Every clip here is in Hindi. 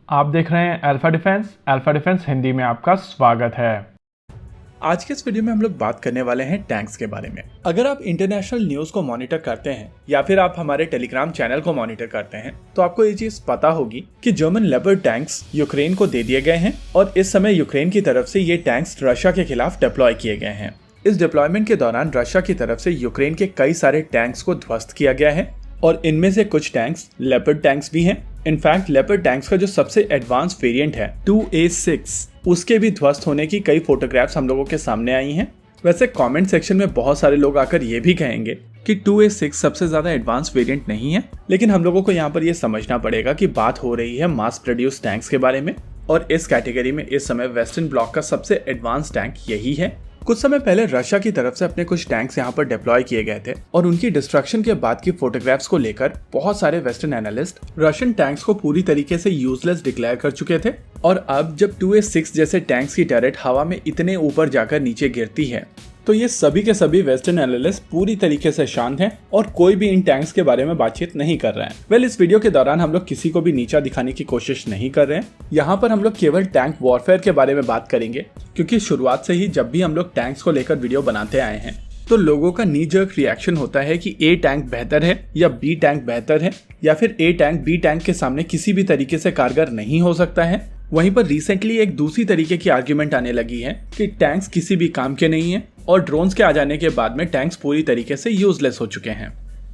आप देख रहे हैं अल्फा डिफेंस हिंदी में आपका स्वागत है। आज के इस वीडियो में हम लोग बात करने वाले हैं टैंक्स के बारे में। अगर आप इंटरनेशनल न्यूज को मॉनिटर करते हैं या फिर आप हमारे टेलीग्राम चैनल को मॉनिटर करते हैं तो आपको ये चीज पता होगी कि जर्मन लेपर्ड टैंक्स यूक्रेन को दे दिए गए हैं और इस समय यूक्रेन की तरफ से ये टैंक्स रशिया के खिलाफ डिप्लॉय किए गए हैं। इस डिप्लॉयमेंट के दौरान रशिया की तरफ से यूक्रेन के कई सारे टैंक्स को ध्वस्त किया गया है और इनमें से कुछ टैंक्स लेपर्ड टैंक्स भी हैं। इनफैक्ट लेपर्ड टैंक्स का जो सबसे एडवांस वेरिएंट है 2A6 उसके भी ध्वस्त होने की कई फोटोग्राफ्स हम लोगों के सामने आई हैं। वैसे कमेंट सेक्शन में बहुत सारे लोग आकर ये भी कहेंगे कि 2A6 सबसे ज्यादा एडवांस वेरिएंट नहीं है, लेकिन हम लोगों को यहाँ पर ये समझना पड़ेगा कि बात हो रही है मास प्रोड्यूस टैंक्स के बारे में और इस कैटेगरी में इस समय वेस्टर्न ब्लॉक का सबसे एडवांस टैंक यही है। कुछ समय पहले रशिया की तरफ से अपने कुछ टैंक्स यहाँ पर डिप्लॉय किए गए थे और उनकी डिस्ट्रक्शन के बाद की फोटोग्राफ्स को लेकर बहुत सारे वेस्टर्न एनालिस्ट रशियन टैंक्स को पूरी तरीके से यूजलेस डिक्लेयर कर चुके थे। और अब जब 2A6 जैसे टैंक्स की टर्रेट हवा में इतने ऊपर जाकर नीचे गिरती है तो ये सभी के सभी वेस्टर्न एनालिस्ट पूरी तरीके से शांत हैं और कोई भी इन टैंक्स के बारे में बातचीत नहीं कर रहा है। इस वीडियो के दौरान हम लोग किसी को भी नीचा दिखाने की कोशिश नहीं कर रहे हैं। यहाँ पर हम लोग केवल टैंक वॉरफेयर के बारे में बात करेंगे, क्योंकि शुरुआत से ही जब भी हम लोग टैंक्स को लेकर वीडियो बनाते आए हैं तो लोगों का नी जर्क रिएक्शन होता है कि ए टैंक बेहतर है या बी टैंक बेहतर है, या फिर ए टैंक बी टैंक के सामने किसी भी तरीके से कारगर नहीं हो सकता है। वहीं पर रिसेंटली एक दूसरी तरीके की आर्ग्यूमेंट आने लगी है कि टैंक्स किसी भी काम के नहीं है और ड्रोन्स के आ जाने के बाद में टैंक्स पूरी तरीके से यूजलेस हो चुके हैं।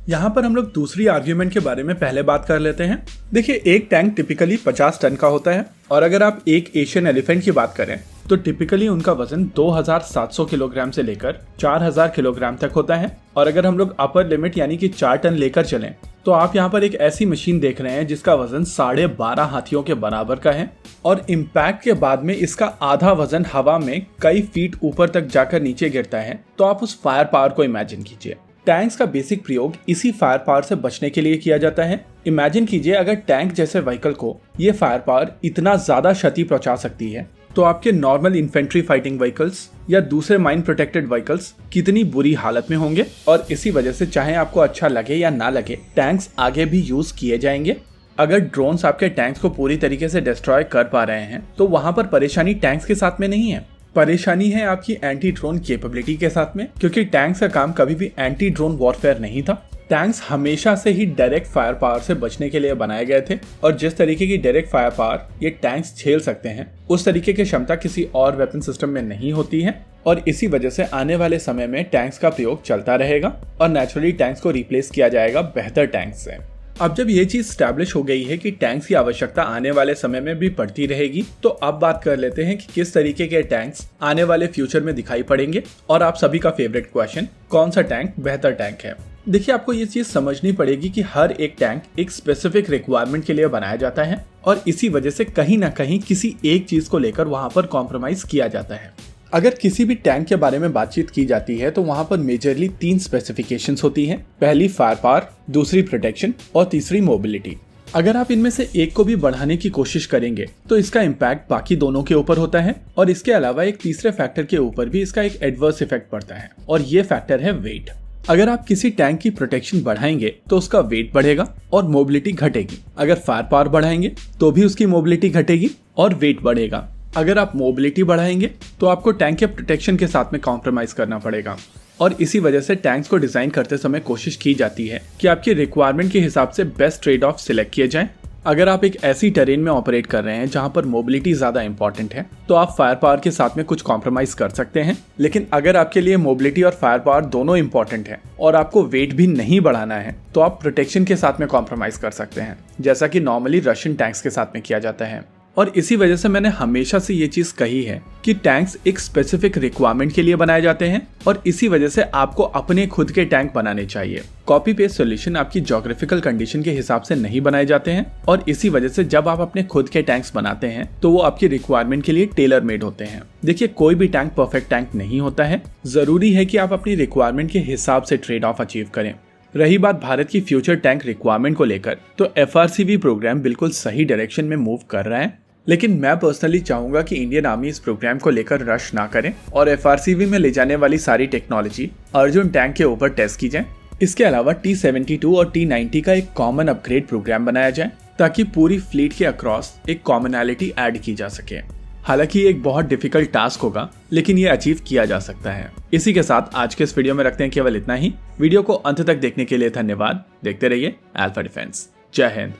यहाँ पर हम लोग दूसरी आर्ग्यूमेंट के बारे में पहले बात कर लेते हैं। देखिए, एक टैंक टिपिकली 50 टन का होता है और अगर आप एक एशियन एलिफेंट की बात करें तो टिपिकली उनका वजन 2700 किलोग्राम से लेकर 4000 किलोग्राम तक होता है। और अगर हम लोग अपर लिमिट यानी कि 4 टन लेकर चलें तो आप यहाँ पर एक ऐसी मशीन देख रहे हैं जिसका वजन 12.5 हाथियों के बराबर का है और इम्पैक्ट के बाद में इसका आधा वजन हवा में कई फीट ऊपर तक जाकर नीचे गिरता है। तो आप उस फायर पावर को इमेजिन कीजिए। टैंक्स का बेसिक प्रयोग इसी फायर पावर से बचने के लिए किया जाता है। इमेजिन कीजिए अगर टैंक जैसे व्हीकल को ये फायर पावर इतना ज्यादा क्षति पहुंचा सकती है तो आपके नॉर्मल इन्फेंट्री फाइटिंग व्हीकल्स या दूसरे माइन प्रोटेक्टेड व्हीकल्स कितनी बुरी हालत में होंगे। और इसी वजह से चाहे आपको अच्छा लगे या ना लगे टैंक्स आगे भी यूज किए जाएंगे। अगर ड्रोन्स आपके टैंक्स को पूरी तरीके से डिस्ट्रॉय कर पा रहे हैं तो वहां पर परेशानी टैंक्स के साथ में नहीं है, परेशानी है आपकी एंटी ड्रोन कैपेबिलिटी के साथ में, क्योंकि टैंक्स का काम कभी भी एंटी ड्रोन वॉरफेयर नहीं था। टैंक्स हमेशा से ही डायरेक्ट फायर पावर से बचने के लिए बनाए गए थे और जिस तरीके की डायरेक्ट फायर पावर ये टैंक्स झेल सकते हैं उस तरीके की क्षमता किसी और वेपन सिस्टम में नहीं होती है। और इसी वजह से आने वाले समय में टैंक्स का प्रयोग चलता रहेगा और नेचुरली टैंक्स को रिप्लेस किया जाएगा बेहतर टैंक्स से। अब जब ये चीज स्टैब्लिश हो गई है कि टैंक्स की आवश्यकता आने वाले समय में भी पड़ती रहेगी तो अब बात कर लेते हैं कि किस तरीके के टैंक्स आने वाले फ्यूचर में दिखाई पड़ेंगे। और आप सभी का फेवरेट क्वेश्चन, कौन सा टैंक बेहतर टैंक है। देखिए, आपको ये चीज समझनी पड़ेगी कि हर एक टैंक एक स्पेसिफिक रिक्वायरमेंट के लिए बनाया जाता है और इसी वजह से कहीं ना कहीं किसी एक चीज को लेकर वहां पर कॉम्प्रोमाइज किया जाता है। अगर किसी भी टैंक के बारे में बातचीत की जाती है तो वहां पर मेजरली 3 स्पेसिफिकेशंस होती हैं। पहली फायर पावर, दूसरी प्रोटेक्शन और तीसरी मोबिलिटी। अगर आप इनमें से एक को भी बढ़ाने की कोशिश करेंगे तो इसका इम्पैक्ट बाकी दोनों के ऊपर होता है और इसके अलावा एक तीसरे फैक्टर के ऊपर भी इसका एक एडवर्स इफेक्ट पड़ता है और ये फैक्टर है वेट। अगर आप किसी टैंक की प्रोटेक्शन बढ़ाएंगे तो उसका वेट बढ़ेगा और मोबिलिटी घटेगी। अगर फायर पावर बढ़ाएंगे तो भी उसकी मोबिलिटी घटेगी और वेट बढ़ेगा। अगर आप मोबिलिटी बढ़ाएंगे तो आपको टैंक के प्रोटेक्शन के साथ में कॉम्प्रोमाइज करना पड़ेगा। और इसी वजह से टैंक्स को डिजाइन करते समय कोशिश की जाती है कि आपकी रिक्वायरमेंट के हिसाब से बेस्ट ट्रेड ऑफ सिलेक्ट किए जाएं। अगर आप एक ऐसी टेरेन में ऑपरेट कर रहे हैं जहां पर मोबिलिटी ज्यादा इंपॉर्टेंट है तो आप फायर पावर के साथ में कुछ कॉम्प्रोमाइज कर सकते हैं, लेकिन अगर आपके लिए मोबिलिटी और फायर पावर दोनों इंपॉर्टेंट है और आपको वेट भी नहीं बढ़ाना है तो आप प्रोटेक्शन के साथ में कॉम्प्रोमाइज कर सकते हैं, जैसा कि नॉर्मली रशियन टैंक्स के साथ में किया जाता है। और इसी वजह से मैंने हमेशा से ये चीज कही है कि टैंक्स एक स्पेसिफिक रिक्वायरमेंट के लिए बनाए जाते हैं और इसी वजह से आपको अपने खुद के टैंक बनाने चाहिए। कॉपी पेस्ट सॉल्यूशन आपकी ज्योग्राफिकल कंडीशन के हिसाब से नहीं बनाए जाते हैं और इसी वजह से जब आप अपने खुद के टैंक्स बनाते हैं तो वो आपकी रिक्वायरमेंट के लिए टेलर मेड होते हैं। देखिए, कोई भी टैंक परफेक्ट टैंक नहीं होता है, जरूरी है कि आप अपनी रिक्वायरमेंट के हिसाब से ट्रेड ऑफ अचीव करें। रही बात भारत की फ्यूचर टैंक रिक्वायरमेंट को लेकर तो FRCV प्रोग्राम बिल्कुल सही डायरेक्शन में मूव कर रहा है, लेकिन मैं पर्सनली चाहूंगा कि इंडियन आर्मी इस प्रोग्राम को लेकर रश ना करें और FRCV में ले जाने वाली सारी टेक्नोलॉजी अर्जुन टैंक के ऊपर टेस्ट की जाए। इसके अलावा T-72 और T-90 का एक कॉमन अपग्रेड प्रोग्राम बनाया जाए ताकि पूरी फ्लीट के अक्रॉस एक कॉमनैलिटी ऐड की जा सके। हालांकि ये एक बहुत डिफिकल्ट टास्क होगा, लेकिन ये अचीव किया जा सकता है। इसी के साथ आज के इस वीडियो में रखते हैं केवल इतना ही। वीडियो को अंत तक देखने के लिए धन्यवाद। देखते रहिए अल्फा डिफेंस। जय हिंद।